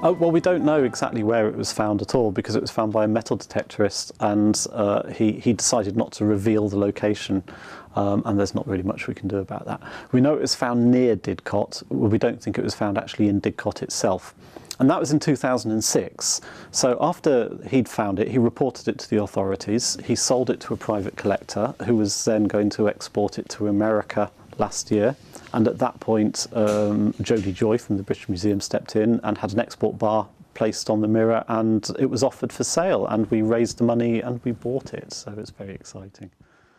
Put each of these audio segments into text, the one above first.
Well, we don't know exactly where it was found at all because it was found by a metal detectorist, and he decided not to reveal the location, and there's not really much we can do about that. We know it was found near Didcot. Well, we don't think it was found actually in Didcot itself. And that was in 2006. So after he'd found it, he reported it to the authorities. He sold it to a private collector who was then going to export it to America last year. And at that point, Jodie Joy from the British Museum stepped in and had an export bar placed on the mirror, and it was offered for sale, and we raised the money and we bought it. So it's very exciting.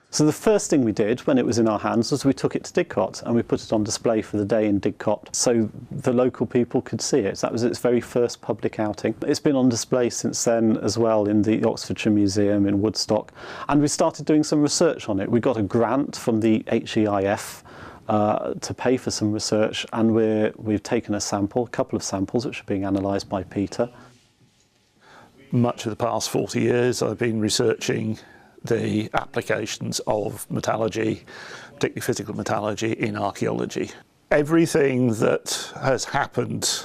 So the first thing we did when it was in our hands was we took it to Didcot and we put it on display for the day in Didcot so the local people could see it. That was its very first public outing. It's been on display since then as well in the Oxfordshire Museum in Woodstock, and we started doing some research on it. We got a grant from the HEIF to pay for some research, and we've taken a couple of samples which are being analysed by Peter. Much of the past 40 years I've been researching the applications of metallurgy, particularly physical metallurgy, in archaeology. Everything that has happened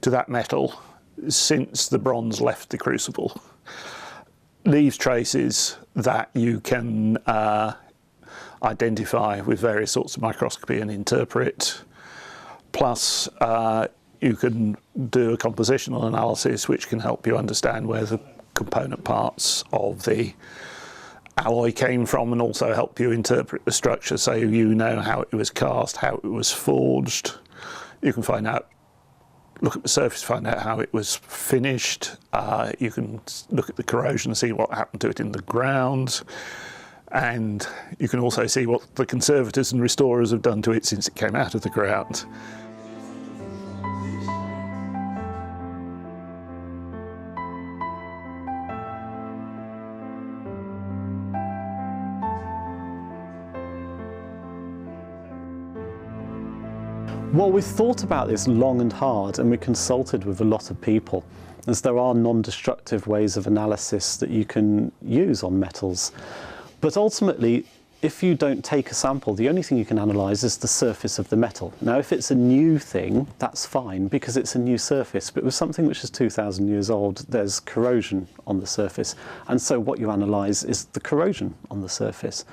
to that metal since the bronze left the crucible leaves traces that you can identify with various sorts of microscopy and interpret. Plus, you can do a compositional analysis which can help you understand where the component parts of the alloy came from, and also help you interpret the structure so you know how it was cast, how it was forged. You can find out, look at the surface, find out how it was finished. You can look at the corrosion and see what happened to it in the ground. And you can also see what the conservators and restorers have done to it since it came out of the ground. Well, we thought about this long and hard, and we consulted with a lot of people, as there are non-destructive ways of analysis that you can use on metals. But ultimately, if you don't take a sample, the only thing you can analyse is the surface of the metal. Now, if it's a new thing, that's fine, because it's a new surface. But with something which is 2,000 years old, there's corrosion on the surface. And so what you analyse is the corrosion on the surface,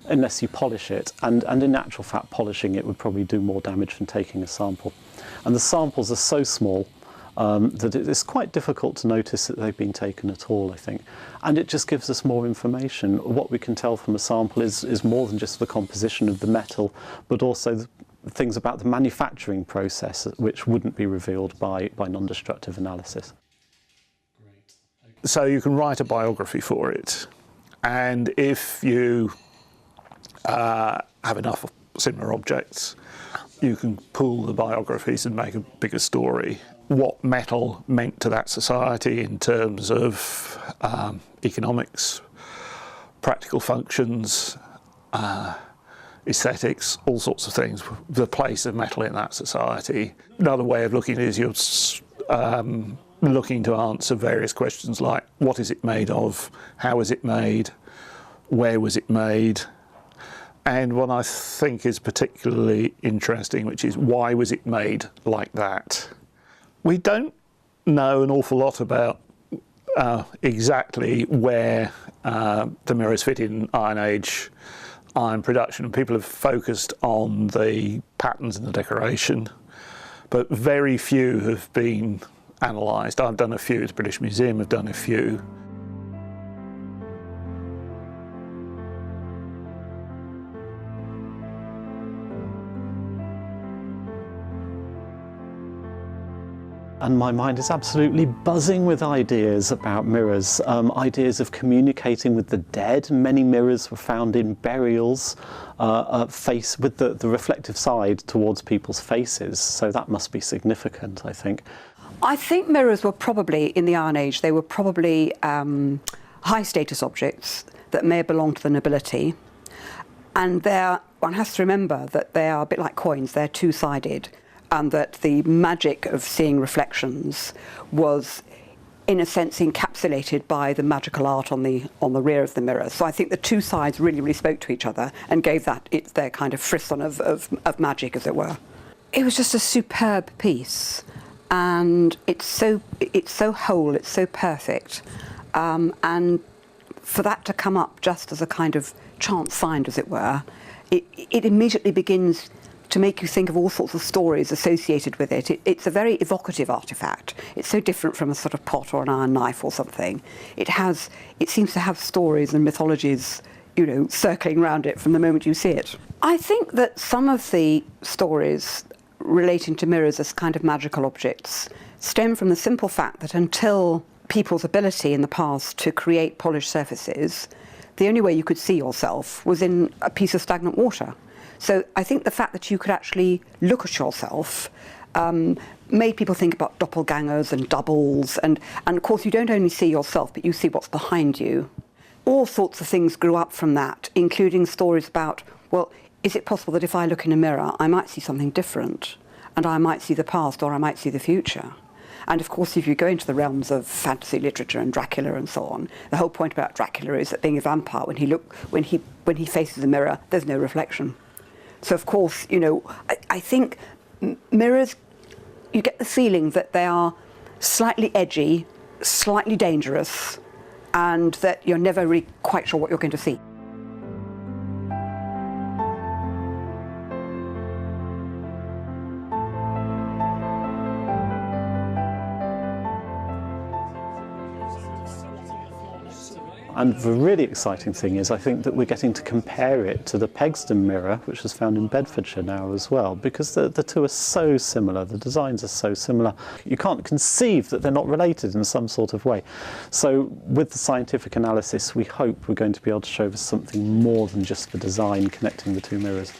unless you polish it. And in actual fact, polishing it would probably do more damage than taking a sample. And the samples are so small that it's quite difficult to notice that they've been taken at all, I think. And it just gives us more information. What we can tell from a sample is more than just the composition of the metal, but also the things about the manufacturing process which wouldn't be revealed by non-destructive analysis. So you can write a biography for it, and if you have enough similar objects, you can pool the biographies and make a bigger story. What metal meant to that society in terms of economics, practical functions, aesthetics, all sorts of things, the place of metal in that society. Another way of looking at it is you're looking to answer various questions like, what is it made of, how was it made, where was it made, and what I think is particularly interesting, which is why was it made like that? We don't know an awful lot about exactly where the mirrors fit in Iron Age iron production. People have focused on the patterns and the decoration, but very few have been analysed. I've done a few, the British Museum have done a few. And my mind is absolutely buzzing with ideas about mirrors, ideas of communicating with the dead. Many mirrors were found in burials, with the reflective side towards people's faces, so that must be significant, I think. I think mirrors were probably, in the Iron Age, they were probably high status objects that may have belonged to the nobility. And one has to remember that they are a bit like coins, they're two-sided. And that the magic of seeing reflections was, in a sense, encapsulated by the magical art on the rear of the mirror. So I think the two sides really spoke to each other and gave their kind of frisson of magic, as it were. It was just a superb piece, and it's so whole, it's so perfect, and for that to come up just as a kind of chance find, as it were, it immediately begins to make you think of all sorts of stories associated with it. It's a very evocative artefact. It's so different from a sort of pot or an iron knife or something. It seems to have stories and mythologies, you know, circling around it from the moment you see it. I think that some of the stories relating to mirrors as kind of magical objects stem from the simple fact that until people's ability in the past to create polished surfaces, the only way you could see yourself was in a piece of stagnant water. So I think the fact that you could actually look at yourself made people think about doppelgangers and doubles, and of course you don't only see yourself, but you see what's behind you. All sorts of things grew up from that, including stories about, well, is it possible that if I look in a mirror, I might see something different, and I might see the past or I might see the future? And of course, if you go into the realms of fantasy literature and Dracula and so on, the whole point about Dracula is that being a vampire, when he faces a mirror, there's no reflection. So of course, you know, I think mirrors, you get the feeling that they are slightly edgy, slightly dangerous, and that you're never really quite sure what you're going to see. And the really exciting thing is I think that we're getting to compare it to the Pegston mirror, which is found in Bedfordshire now as well, because the two are so similar, the designs are so similar. You can't conceive that they're not related in some sort of way. So with the scientific analysis, we hope we're going to be able to show us something more than just the design connecting the two mirrors.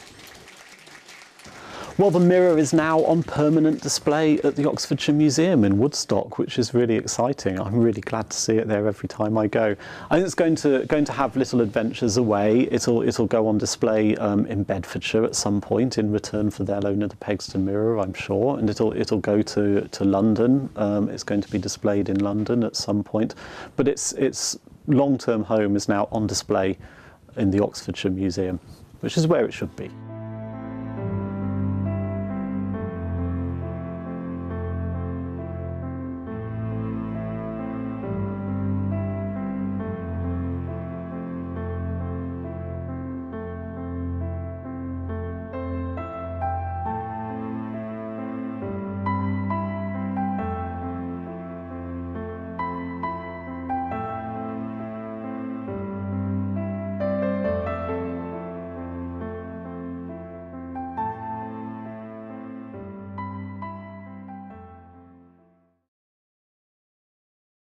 Well, the mirror is now on permanent display at the Oxfordshire Museum in Woodstock, which is really exciting. I'm really glad to see it there every time I go. I think it's going to have little adventures away. It'll go on display in Bedfordshire at some point in return for their loan of the Pegston mirror, I'm sure, and it'll go to London. It's going to be displayed in London at some point, but its long-term home is now on display in the Oxfordshire Museum, which is where it should be.